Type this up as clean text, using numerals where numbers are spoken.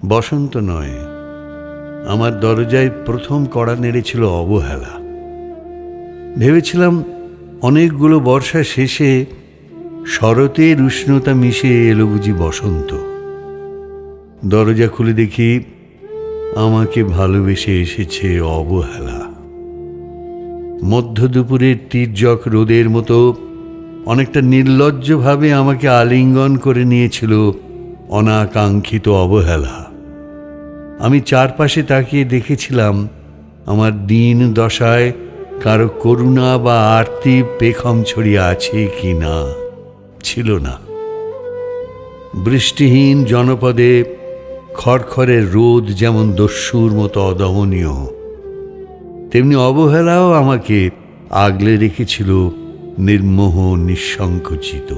বসন্ত নয়, আমার দরজায় প্রথম কড়া নেড়েছিল অবহেলা। ভেবেছিলাম অনেকগুলো বর্ষা শেষে শরতের উষ্ণতা মিশে এলো বুঝি বসন্ত। দরজা খুলে দেখি আমাকে ভালোবেসে এসেছে অবহেলা। মধ্য দুপুরের তীর্যক রোদের মতো অনেকটা নির্লজ্জভাবে আমাকে আলিঙ্গন করে নিয়েছিল অনাকাঙ্ক্ষিত অবহেলা। আমি চারপাশে তাকিয়ে দেখেছিলাম আমার দিন দশায় কারো করুণা বা আরতি পেখম ছড়িয়ে আছে কি না। ছিল না। বৃষ্টিহীন জনপদে খড়খড়ের রোদ যেমন দস্যুর মতো অদমনীয়, তেমনি অবহেলাও আমাকে আগলে রেখেছিল নির্মোহ নিঃসংকোচিত।